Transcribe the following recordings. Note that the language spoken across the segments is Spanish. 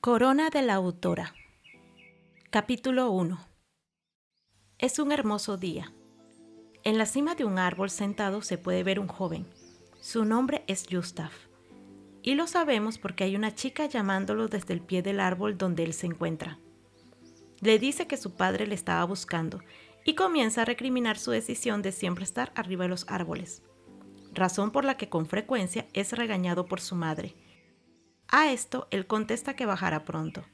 Corona de la autora. Capítulo 1. Es un hermoso día. En la cima de un árbol sentado se puede ver un joven. Su nombre es Gustav. Y lo sabemos porque hay una chica llamándolo desde el pie del árbol donde él se encuentra. Le dice que su padre le estaba buscando y comienza a recriminar su decisión de siempre estar arriba de los árboles, razón por la que con frecuencia es regañado por su madre. A esto él contesta que bajará pronto.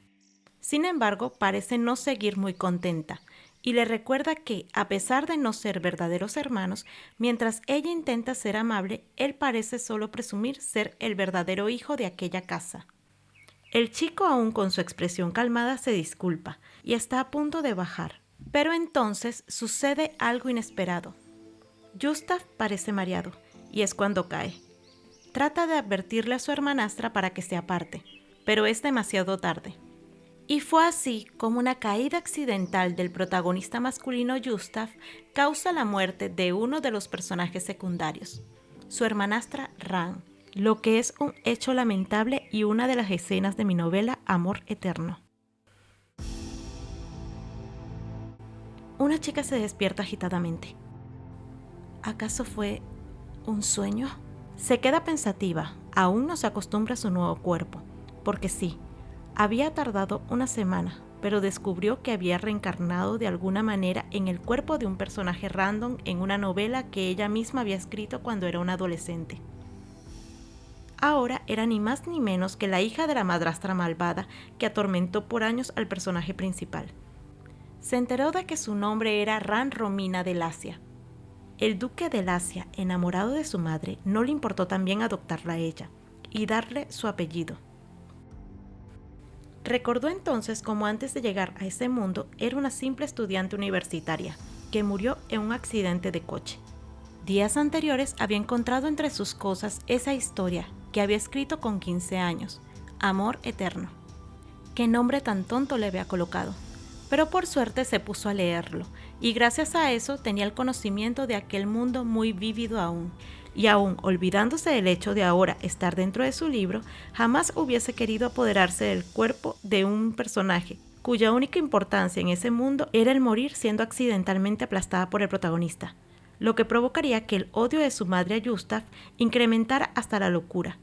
Sin embargo, parece no seguir muy contenta y le recuerda que, a pesar de no ser verdaderos hermanos, mientras ella intenta ser amable, él parece solo presumir ser el verdadero hijo de aquella casa. El chico, aún con su expresión calmada, se disculpa y está a punto de bajar. Pero entonces sucede algo inesperado. Gustav parece mareado y es cuando cae. Trata de advertirle a su hermanastra para que se aparte, pero es demasiado tarde. Y fue así como una caída accidental del protagonista masculino Gustav causa la muerte de uno de los personajes secundarios, su hermanastra Ran, lo que es un hecho lamentable y una de las escenas de mi novela Amor Eterno. Una chica se despierta agitadamente. ¿Acaso fue un sueño? Se queda pensativa, aún no se acostumbra a su nuevo cuerpo, porque sí, había tardado una semana, pero descubrió que había reencarnado de alguna manera en el cuerpo de un personaje random en una novela que ella misma había escrito cuando era una adolescente. Ahora era ni más ni menos que la hija de la madrastra malvada que atormentó por años al personaje principal. Se enteró de que su nombre era Ran Romina de Lacia. El duque de Lacia, enamorado de su madre, no le importó también adoptarla a ella y darle su apellido. Recordó entonces cómo antes de llegar a ese mundo era una simple estudiante universitaria que murió en un accidente de coche. Días anteriores había encontrado entre sus cosas esa historia que había escrito con 15 años, Amor Eterno. Qué nombre tan tonto le había colocado. Pero por suerte se puso a leerlo, y gracias a eso tenía el conocimiento de aquel mundo muy vívido aún, y aún olvidándose del hecho de ahora estar dentro de su libro, jamás hubiese querido apoderarse del cuerpo de un personaje, cuya única importancia en ese mundo era el morir siendo accidentalmente aplastada por el protagonista, lo que provocaría que el odio de su madre a Gustav incrementara hasta la locura,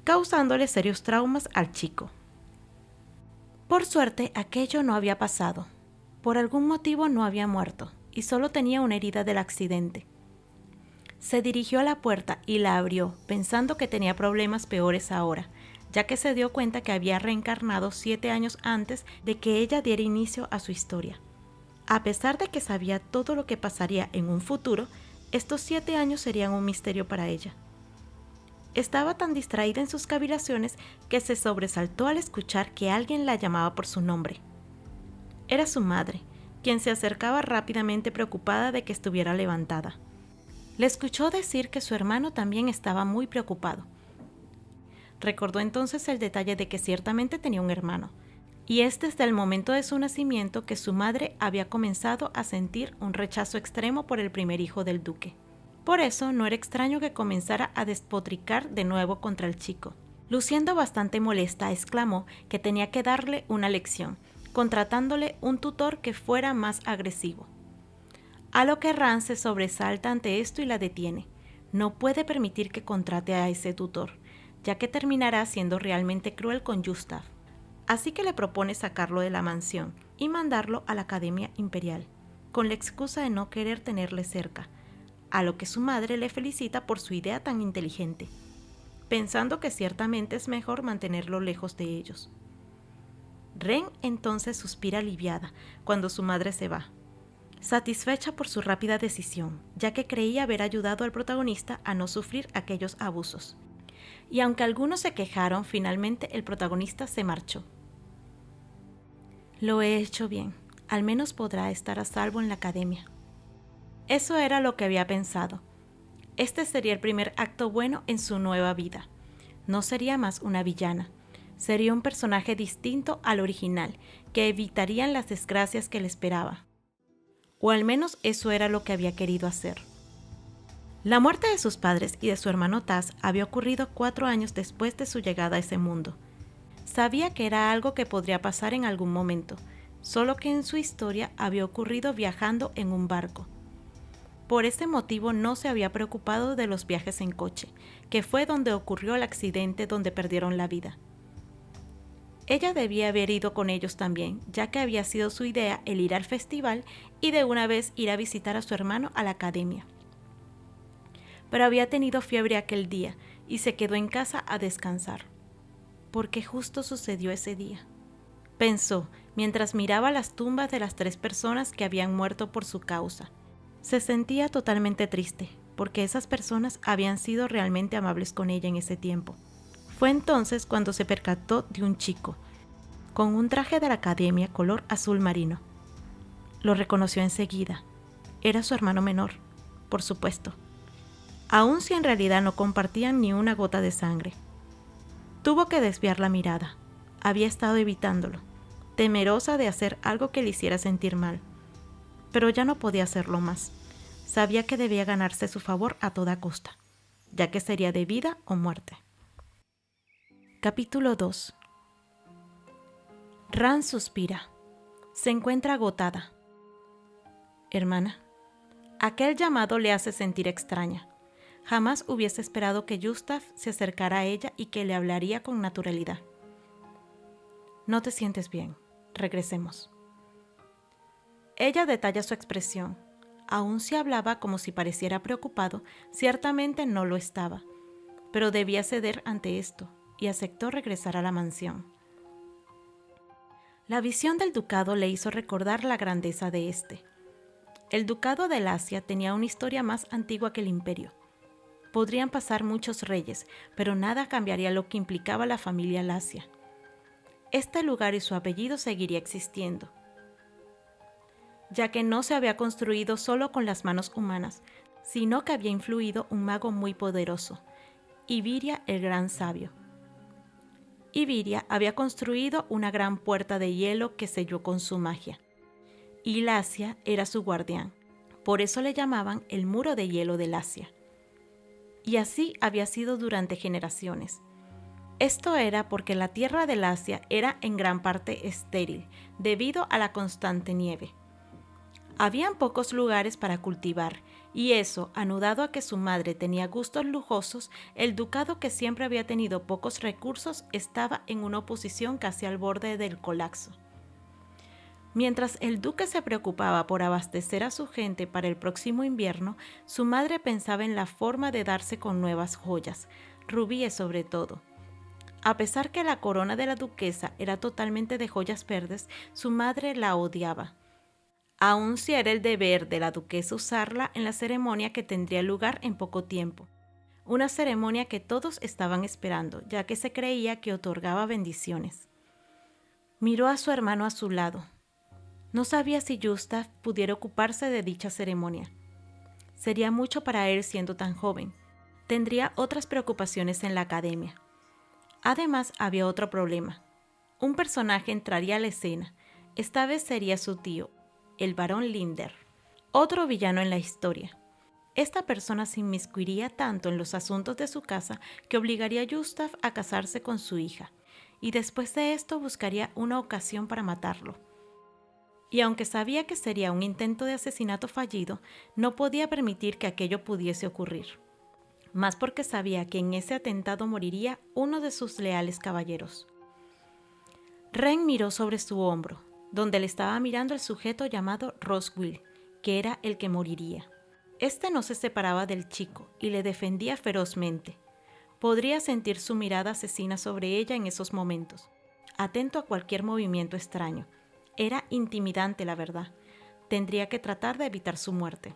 causándole serios traumas al chico. Por suerte, aquello no había pasado. Por algún motivo no había muerto, y solo tenía una herida del accidente. Se dirigió a la puerta y la abrió, pensando que tenía problemas peores ahora, ya que se dio cuenta que había reencarnado 7 años antes de que ella diera inicio a su historia. A pesar de que sabía todo lo que pasaría en un futuro, estos 7 años serían un misterio para ella. Estaba tan distraída en sus cavilaciones que se sobresaltó al escuchar que alguien la llamaba por su nombre. Era su madre, quien se acercaba rápidamente preocupada de que estuviera levantada. Le escuchó decir que su hermano también estaba muy preocupado. Recordó entonces el detalle de que ciertamente tenía un hermano, y es desde el momento de su nacimiento que su madre había comenzado a sentir un rechazo extremo por el primer hijo del duque. Por eso no era extraño que comenzara a despotricar de nuevo contra el chico. Luciendo bastante molesta, exclamó que tenía que darle una lección, contratándole un tutor que fuera más agresivo. A lo que Ran se sobresalta ante esto y la detiene. No puede permitir que contrate a ese tutor, ya que terminará siendo realmente cruel con Gustav. Así que le propone sacarlo de la mansión y mandarlo a la Academia Imperial, con la excusa de no querer tenerle cerca, a lo que su madre le felicita por su idea tan inteligente, pensando que ciertamente es mejor mantenerlo lejos de ellos. Ren entonces suspira aliviada cuando su madre se va, satisfecha por su rápida decisión, ya que creía haber ayudado al protagonista a no sufrir aquellos abusos. Y aunque algunos se quejaron, finalmente el protagonista se marchó. Lo he hecho bien, al menos podrá estar a salvo en la academia. Eso era lo que había pensado. Este sería el primer acto bueno en su nueva vida. No sería más una villana. Sería un personaje distinto al original, que evitarían las desgracias que le esperaba. O al menos eso era lo que había querido hacer. La muerte de sus padres y de su hermano Taz había ocurrido 4 años después de su llegada a ese mundo. Sabía que era algo que podría pasar en algún momento, solo que en su historia había ocurrido viajando en un barco. Por ese motivo no se había preocupado de los viajes en coche, que fue donde ocurrió el accidente donde perdieron la vida. Ella debía haber ido con ellos también, ya que había sido su idea el ir al festival y de una vez ir a visitar a su hermano a la academia. Pero había tenido fiebre aquel día y se quedó en casa a descansar. ¿Por qué justo sucedió ese día? Pensó mientras miraba las tumbas de las 3 personas que habían muerto por su causa. Se sentía totalmente triste, porque esas personas habían sido realmente amables con ella en ese tiempo. Fue entonces cuando se percató de un chico, con un traje de la academia color azul marino. Lo reconoció enseguida. Era su hermano menor, por supuesto. Aun si en realidad no compartían ni una gota de sangre. Tuvo que desviar la mirada. Había estado evitándolo, temerosa de hacer algo que le hiciera sentir mal. Pero ya no podía hacerlo más. Sabía que debía ganarse su favor a toda costa, ya que sería de vida o muerte. Capítulo 2. Ran suspira. Se encuentra agotada. Hermana, aquel llamado le hace sentir extraña. Jamás hubiese esperado que Gustav se acercara a ella y que le hablaría con naturalidad. No te sientes bien. Regresemos. Ella detalla su expresión. Aun si hablaba como si pareciera preocupado, ciertamente no lo estaba, pero debía ceder ante esto y aceptó regresar a la mansión. La visión del ducado le hizo recordar la grandeza de este. El ducado de Lacia tenía una historia más antigua que el imperio. Podrían pasar muchos reyes, pero nada cambiaría lo que implicaba la familia Lacia. Este lugar y su apellido seguiría existiendo, ya que no se había construido solo con las manos humanas, sino que había influido un mago muy poderoso, Iviria el Gran Sabio. Iviria había construido una gran puerta de hielo que selló con su magia, y Lacia era su guardián, por eso le llamaban el Muro de Hielo de Lacia. Y así había sido durante generaciones. Esto era porque la tierra de Lacia era en gran parte estéril, debido a la constante nieve. Habían pocos lugares para cultivar, y eso, anudado a que su madre tenía gustos lujosos, el ducado, que siempre había tenido pocos recursos, estaba en una posición casi al borde del colapso. Mientras el duque se preocupaba por abastecer a su gente para el próximo invierno, su madre pensaba en la forma de darse con nuevas joyas, rubíes sobre todo. A pesar que la corona de la duquesa era totalmente de joyas verdes, su madre la odiaba. Aun si era el deber de la duquesa usarla en la ceremonia que tendría lugar en poco tiempo. Una ceremonia que todos estaban esperando, ya que se creía que otorgaba bendiciones. Miró a su hermano a su lado. No sabía si Gustav pudiera ocuparse de dicha ceremonia. Sería mucho para él siendo tan joven. Tendría otras preocupaciones en la academia. Además, había otro problema. Un personaje entraría a la escena. Esta vez sería su tío, el barón Linder, otro villano en la historia. Esta persona se inmiscuiría tanto en los asuntos de su casa que obligaría a Gustav a casarse con su hija, y después de esto buscaría una ocasión para matarlo. Y aunque sabía que sería un intento de asesinato fallido, no podía permitir que aquello pudiese ocurrir. Más porque sabía que en ese atentado moriría uno de sus leales caballeros. Ren miró sobre su hombro, donde le estaba mirando el sujeto llamado Roswill, que era el que moriría. Este no se separaba del chico y le defendía ferozmente. Podría sentir su mirada asesina sobre ella en esos momentos, atento a cualquier movimiento extraño. Era intimidante, la verdad. Tendría que tratar de evitar su muerte.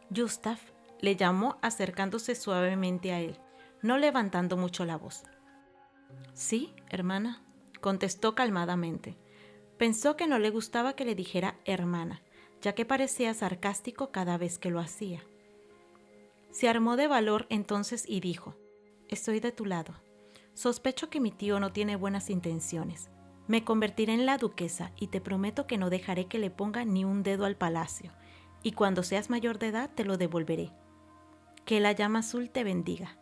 Gustav le llamó acercándose suavemente a él, no levantando mucho la voz. «Sí, hermana», contestó calmadamente. Pensó que no le gustaba que le dijera hermana, ya que parecía sarcástico cada vez que lo hacía. Se armó de valor entonces y dijo: «Estoy de tu lado. Sospecho que mi tío no tiene buenas intenciones. Me convertiré en la duquesa y te prometo que no dejaré que le ponga ni un dedo al palacio, y cuando seas mayor de edad te lo devolveré. Que la llama azul te bendiga».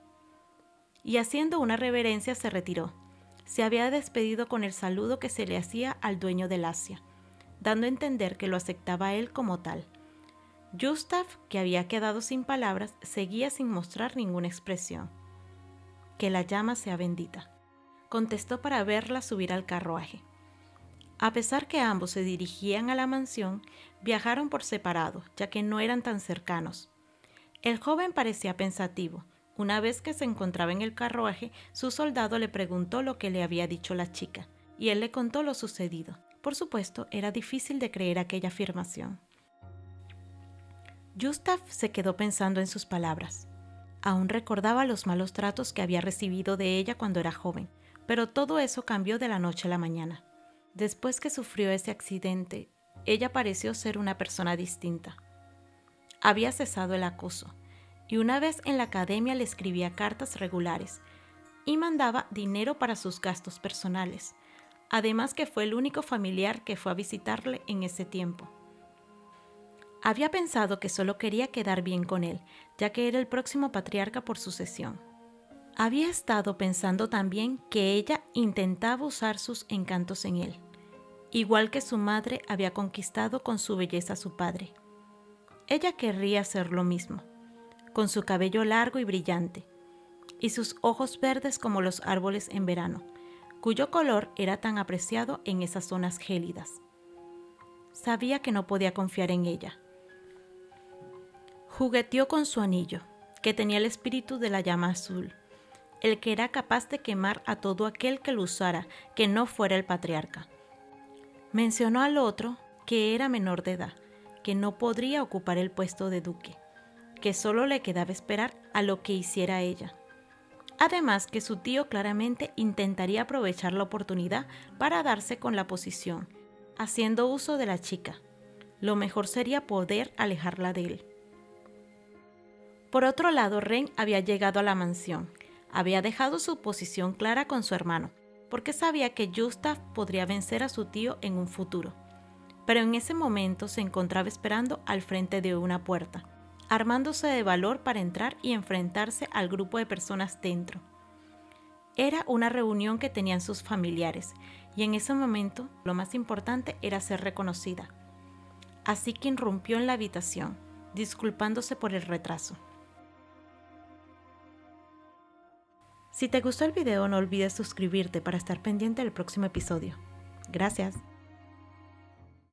Y haciendo una reverencia se retiró. se había despedido con el saludo que se le hacía al dueño del Asia, dando a entender que lo aceptaba a él como tal. Gustav, que había quedado sin palabras, seguía sin mostrar ninguna expresión. «Que la llama sea bendita», contestó para verla subir al carruaje. A pesar que ambos se dirigían a la mansión, viajaron por separado, ya que no eran tan cercanos. El joven parecía pensativo. Una vez que se encontraba en el carruaje, su soldado le preguntó lo que le había dicho la chica, y él le contó lo sucedido. Por supuesto, era difícil de creer aquella afirmación. Gustav se quedó pensando en sus palabras. Aún recordaba los malos tratos que había recibido de ella cuando era joven, pero todo eso cambió de la noche a la mañana. Después que sufrió ese accidente, ella pareció ser una persona distinta. Había cesado el acoso, y una vez en la academia le escribía cartas regulares y mandaba dinero para sus gastos personales, además que fue el único familiar que fue a visitarle en ese tiempo. Había pensado que solo quería quedar bien con él, ya que era el próximo patriarca por sucesión. Había estado pensando también que ella intentaba usar sus encantos en él, igual que su madre había conquistado con su belleza a su padre. Ella querría hacer lo mismo, con su cabello largo y brillante, y sus ojos verdes como los árboles en verano, cuyo color era tan apreciado en esas zonas gélidas. Sabía que no podía confiar en ella. Jugueteó con su anillo, que tenía el espíritu de la llama azul, el que era capaz de quemar a todo aquel que lo usara, que no fuera el patriarca. Mencionó al otro que era menor de edad, que no podría ocupar el puesto de duque, que solo le quedaba esperar a lo que hiciera ella. Además que su tío claramente intentaría aprovechar la oportunidad para darse con la posición, haciendo uso de la chica. Lo mejor sería poder alejarla de él. Por otro lado, Ren había llegado a la mansión. Había dejado su posición clara con su hermano, porque sabía que Gustav podría vencer a su tío en un futuro. Pero en ese momento se encontraba esperando al frente de una puerta, armándose de valor para entrar y enfrentarse al grupo de personas dentro. Era una reunión que tenían sus familiares, y en ese momento lo más importante era ser reconocida. Así que irrumpió en la habitación, disculpándose por el retraso. Si te gustó el video, no olvides suscribirte para estar pendiente del próximo episodio. Gracias.